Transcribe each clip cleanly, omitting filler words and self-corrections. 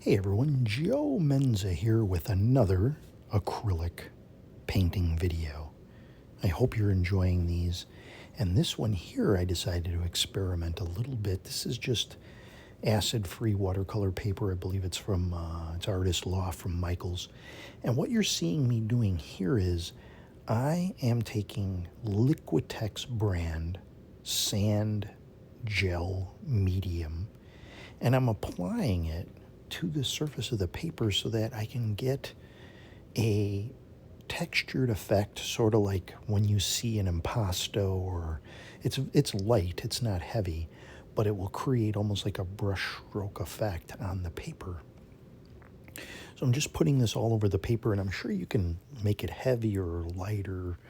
Hey everyone, Joe Menza here with another acrylic painting video. I hope you're enjoying these. And this one here, I decided to experiment a little bit. This is just acid-free watercolor paper. I believe it's from, it's Artist Loft from Michaels. And what you're seeing me doing here is I am taking Liquitex brand sand gel medium, and I'm applying it to the surface of the paper so that I can get a textured effect, sort of like when you see an impasto, or it's light, it's not heavy, but it will create almost like a brush stroke effect on the paper. So I'm just putting this all over the paper, and I'm sure you can make it heavier or lighter,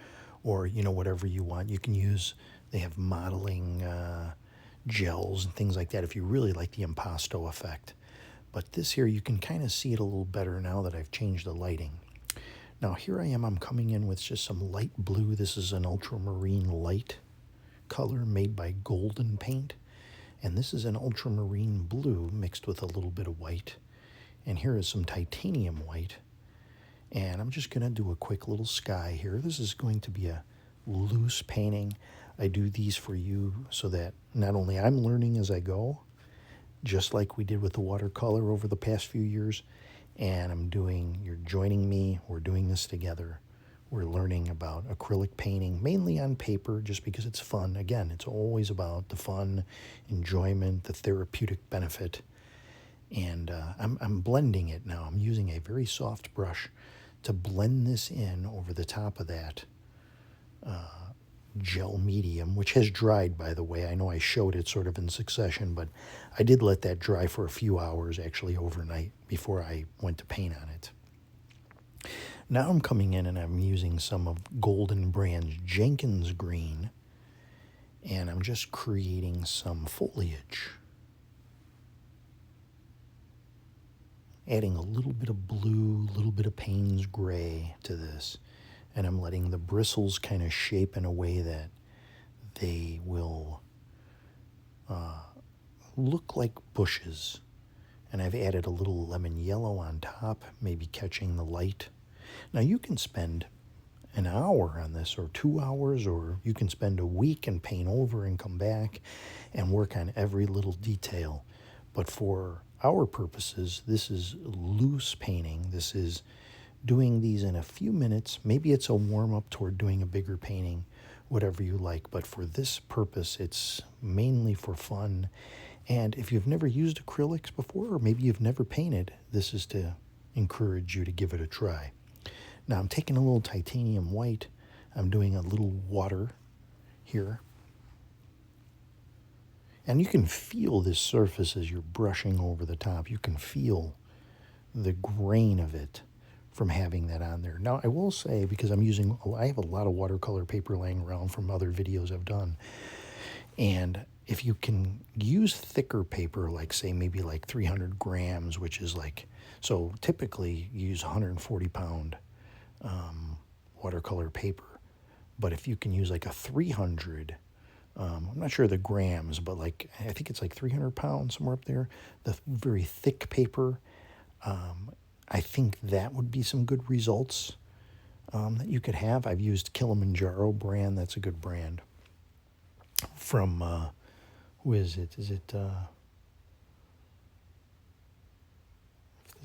or whatever you want. You can use, they have modeling gels and things like that if you really like the impasto effect. But this here, you can kind of see it a little better now that I've changed the lighting. Now here I am, I'm coming in with just some light blue. This is an ultramarine light color made by Golden Paint. And this is an ultramarine blue mixed with a little bit of white. And here is some titanium white. And I'm just gonna do a quick little sky here. This is going to be a loose painting. I do these for you so that not only I'm learning as I go, just like we did with the watercolor over the past few years, and you're joining me, we're doing this together. We're learning about acrylic painting, mainly on paper, just because it's fun. Again, it's always about the fun, enjoyment, the therapeutic benefit. And I'm blending it now. I'm using a very soft brush to blend this in over the top of that gel medium, which has dried, by the way. I know I showed it sort of in succession, but I did let that dry for a few hours, actually overnight, before I went to paint on it. Now I'm coming in and I'm using some of Golden Brand's Jenkins Green, and I'm just creating some foliage. Adding a little bit of blue, a little bit of Payne's gray to this. And I'm letting the bristles kind of shape in a way that they will look like bushes. And I've added a little lemon yellow on top, maybe catching the light. Now you can spend an hour on this, or 2 hours, or you can spend a week and paint over and come back and work on every little detail. But for our purposes, this is loose painting. This is doing these in a few minutes. Maybe it's a warm-up toward doing a bigger painting, whatever you like. But for this purpose, it's mainly for fun. And if you've never used acrylics before, or maybe you've never painted, this is to encourage you to give it a try. Now I'm taking a little titanium white. I'm doing a little water here. And you can feel this surface as you're brushing over the top. You can feel the grain of it from having that on there. Now, I will say, because I have a lot of watercolor paper laying around from other videos I've done, and if you can use thicker paper, like say maybe like 300 grams, which is like, so typically you use 140-pound watercolor paper, but if you can use like a 300, I'm not sure the grams, but like, I think it's like 300 pounds, somewhere up there, the very thick paper, I think that would be some good results that you could have. I've used Kilimanjaro brand. That's a good brand. From, who is it? Is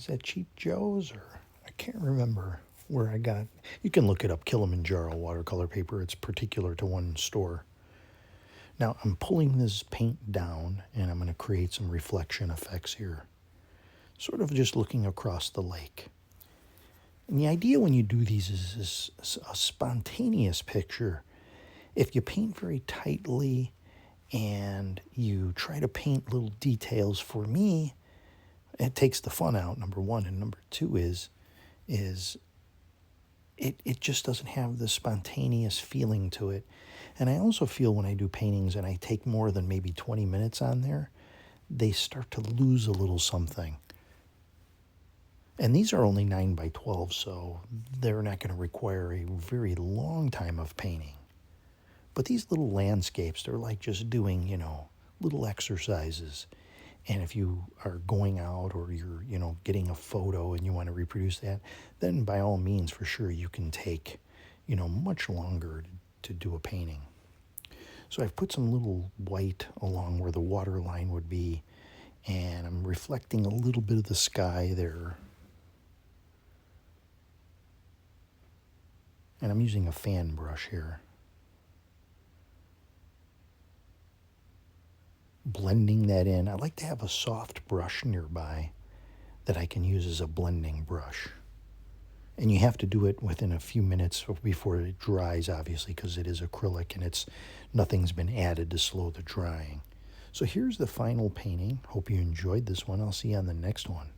that Cheap Joe's, or I can't remember where I got. You can look it up, Kilimanjaro watercolor paper. It's particular to one store. Now I'm pulling this paint down, and I'm going to create some reflection effects here. Sort of just looking across the lake. And the idea when you do these is a spontaneous picture. If you paint very tightly and you try to paint little details, for me, it takes the fun out, number one. And number two is it just doesn't have the spontaneous feeling to it. And I also feel when I do paintings and I take more than maybe 20 minutes on there, they start to lose a little something. And these are only 9 by 12, so they're not going to require a very long time of painting. But these little landscapes, they're like just doing, little exercises. And if you are going out or you're, getting a photo and you want to reproduce that, then by all means, for sure, you can take, much longer to do a painting. So I've put some little white along where the water line would be, and I'm reflecting a little bit of the sky there. And I'm using a fan brush here. Blending that in. I like to have a soft brush nearby that I can use as a blending brush. And you have to do it within a few minutes before it dries, obviously, because it is acrylic and nothing's been added to slow the drying. So here's the final painting. Hope you enjoyed this one. I'll see you on the next one.